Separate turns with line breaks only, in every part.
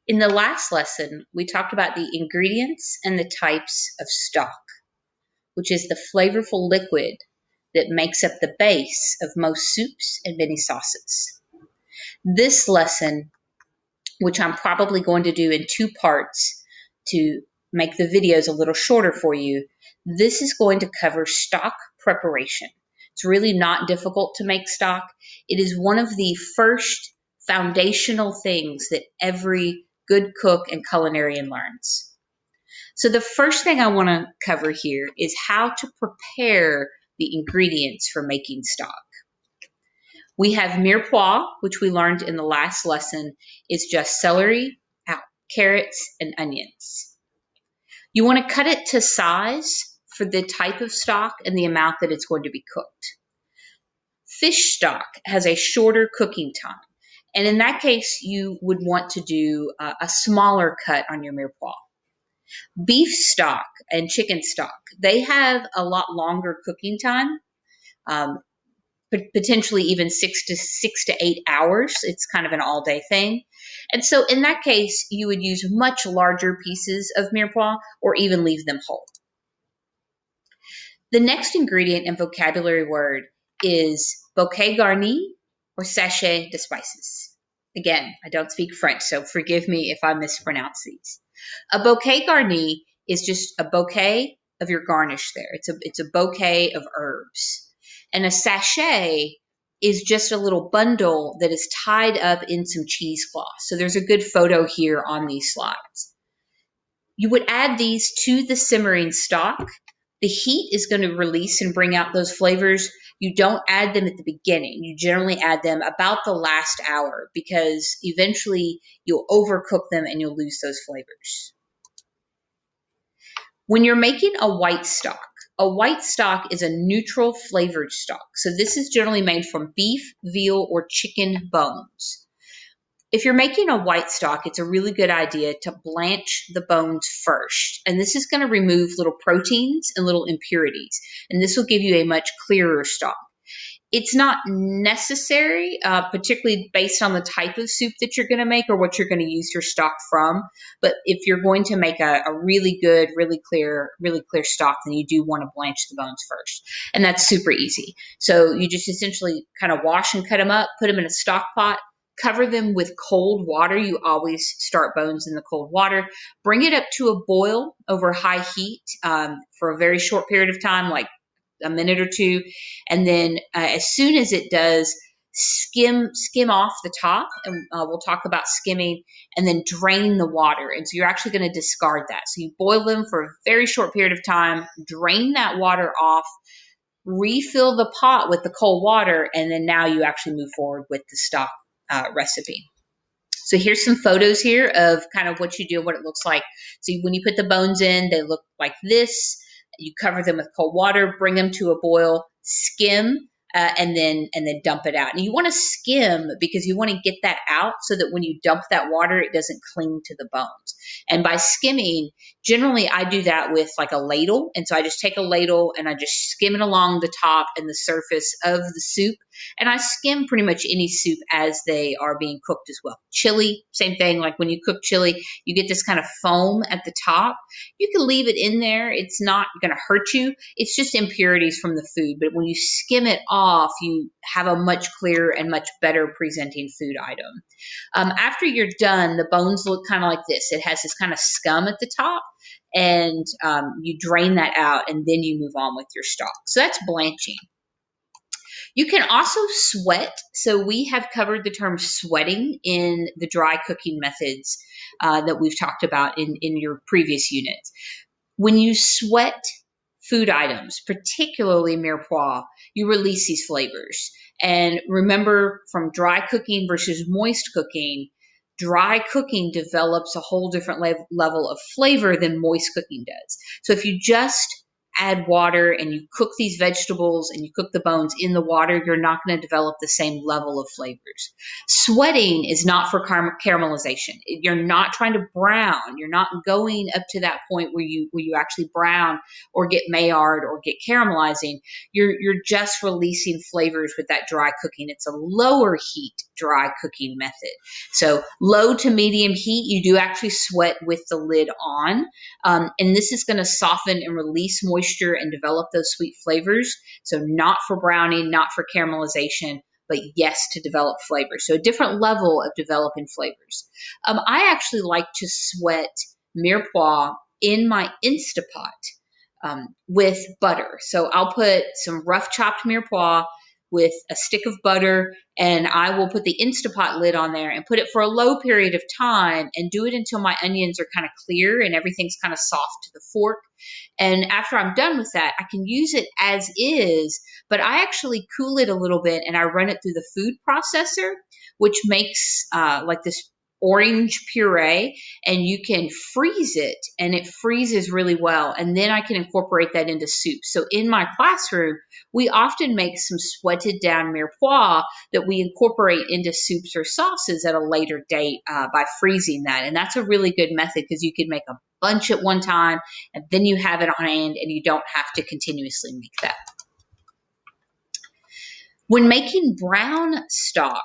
In the last lesson, we talked about the ingredients and the types of stock, which is the flavorful liquid that makes up the base of most soups and many sauces. This lesson, which I'm probably going to do in two parts to make the videos a little shorter for you, this is going to cover stock preparation. It's really not difficult to make stock. It is one of the first foundational things that every good cook and culinarian learns. So the first thing I want to cover here is how to prepare the ingredients for making stock. We have mirepoix, which we learned in the last lesson is just celery, carrots, and onions. You want to cut it to size for the type of stock and the amount that it's going to be cooked. Fish stock has a shorter cooking time, and in that case, you would want to do a smaller cut on your mirepoix. Beef stock and chicken stock, they have a lot longer cooking time, potentially even 6 to 8 hours. It's kind of an all-day thing. And so in that case, you would use much larger pieces of mirepoix or even leave them whole. The next ingredient and vocabulary word is bouquet garni or sachet de spices. Again, I don't speak French, so forgive me if I mispronounce these. A bouquet garni is just a bouquet of your garnish there. It's a bouquet of herbs. And a sachet is just a little bundle that is tied up in some cheesecloth. So there's a good photo here on these slides. You would add these to the simmering stock. The heat is going to release and bring out those flavors. You don't add them at the beginning. You generally add them about the last hour because eventually you'll overcook them and you'll lose those flavors. When you're making a white stock is a neutral flavored stock. So this is generally made from beef, veal, or chicken bones. If you're making a white stock, it's a really good idea to blanch the bones first. And this is going to remove little proteins and little impurities. And this will give you a much clearer stock. It's not necessary, particularly based on the type of soup that you're going to make or what you're going to use your stock from. But if you're going to make a really good, really clear stock, then you do want to blanch the bones first. And that's super easy. So you just essentially kind of wash and cut them up, put them in a stock pot, cover them with cold water. You always start bones in the cold water. Bring it up to a boil over high heat for a very short period of time, like a minute or two, and then as soon as it does, skim off the top, and we'll talk about skimming, and then drain the water. And so you're actually going to discard that. So you boil them for a very short period of time, drain that water off, refill the pot with the cold water, and then now you actually move forward with the stock recipe. So here's some photos here of kind of what you do, what it looks like. So when you put the bones in, they look like this. You cover them with cold water, bring them to a boil, skim, and then dump it out. And you want to skim because you want to get that out so that when you dump that water, it doesn't cling to the bones. And by skimming, generally I do that with like a ladle. And so I just take a ladle and I just skim it along the top and the surface of the soup. And I skim pretty much any soup as they are being cooked as well. Chili, same thing. Like when you cook chili, you get this kind of foam at the top. You can leave it in there. It's not going to hurt you. It's just impurities from the food. But when you skim it off, you have a much clearer and much better presenting food item. After you're done, the bones look kind of like this. It has this kind of scum at the top, and you drain that out, and then you move on with your stock. So that's blanching. You can also sweat. So we have covered the term sweating in the dry cooking methods that we've talked about in your previous units. When you sweat food items, particularly mirepoix, you release these flavors. And remember, from dry cooking versus moist cooking, dry cooking develops a whole different level of flavor than moist cooking does. So if you just add water and you cook these vegetables and you cook the bones in the water, you're not going to develop the same level of flavors. Sweating is not for caramelization. You're not trying to brown. You're not going up to that point where you actually brown or get Maillard or get caramelizing. You're just releasing flavors with that dry cooking. It's a lower heat dry cooking method. So low to medium heat, you do actually sweat with the lid on. And this is going to soften and release moisture and develop those sweet flavors. So not for browning, not for caramelization, but yes, to develop flavor. So a different level of developing flavors. I actually like to sweat Mirepoix in my Instapot with butter. So I'll put some rough chopped Mirepoix with a stick of butter, and I will put the Instapot lid on there and put it for a low period of time and do it until my onions are kind of clear and everything's kind of soft to the fork. And after I'm done with that, I can use it as is, but I actually cool it a little bit and I run it through the food processor, which makes like this orange puree, and you can freeze it and it freezes really well. And then I can incorporate that into soup. So in my classroom, we often make some sweated down Mirepoix that we incorporate into soups or sauces at a later date by freezing that. And that's a really good method because you can make a bunch at one time and then you have it on hand and you don't have to continuously make that. When making brown stock,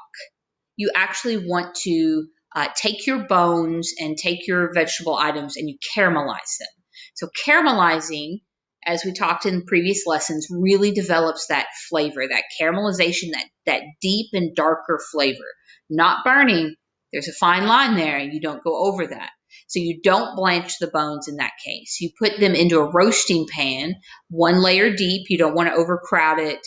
you actually want to take your bones and take your vegetable items and you caramelize them. So caramelizing, as we talked in previous lessons, really develops that flavor, that caramelization, that deep and darker flavor. Not burning. There's a fine line there. You don't go over that. So you don't blanch the bones in that case. You put them into a roasting pan, one layer deep. You don't want to overcrowd it.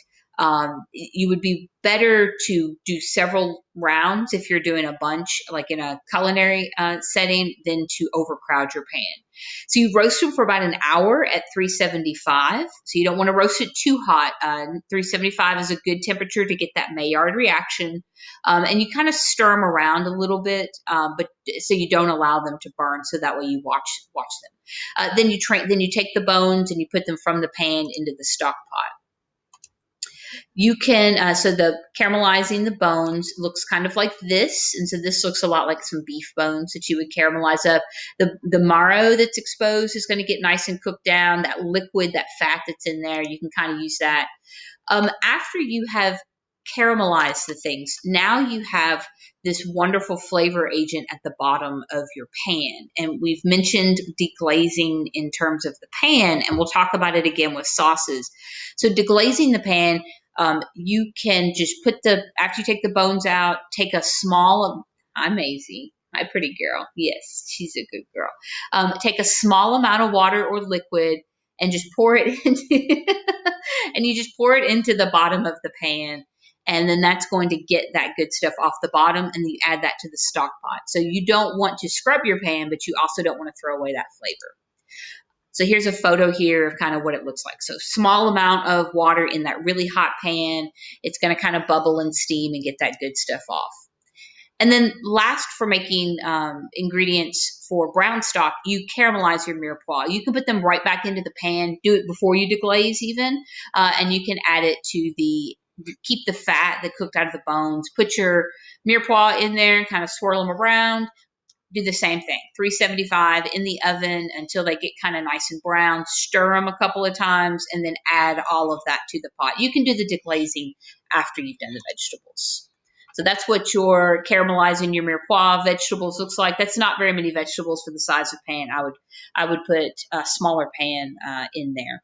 You would be better to do several rounds if you're doing a bunch, like in a culinary setting, than to overcrowd your pan. So you roast them for about an hour at 375. So you don't want to roast it too hot. 375 is a good temperature to get that Maillard reaction. And you kind of stir them around a little bit, but so you don't allow them to burn. So that way you watch them. Then you take the bones and you put them from the pan into the stock pot. You can, so the caramelizing the bones looks kind of like this. And so this looks a lot like some beef bones that you would caramelize up. The marrow that's exposed is going to get nice and cooked down. That liquid, that fat that's in there, you can kind of use that. After you have caramelized the things, now you have this wonderful flavor agent at the bottom of your pan. And we've mentioned deglazing in terms of the pan, and we'll talk about it again with sauces. So deglazing the pan, you can just after you take the bones out, take a small, hi Maisie, my pretty girl. Yes, she's a good girl. Take a small amount of water or liquid and just pour it into, and you just pour it into the bottom of the pan. And then that's going to get that good stuff off the bottom, and you add that to the stock pot. So you don't want to scrub your pan, but you also don't want to throw away that flavor. So here's a photo here of kind of what it looks like. So small amount of water in that really hot pan. It's going to kind of bubble and steam and get that good stuff off. And then last, for making ingredients for brown stock, you caramelize your Mirepoix. You can put them right back into the pan, do it before you deglaze even, and you can add it to keep the fat that cooked out of the bones. Put your Mirepoix in there and kind of swirl them around. Do the same thing, 375 in the oven until they get kind of nice and brown. Stir them a couple of times and then add all of that to the pot. You can do the deglazing after you've done the vegetables. So that's what your caramelizing your Mirepoix vegetables looks like. That's not very many vegetables for the size of pan. I would put a smaller pan in there.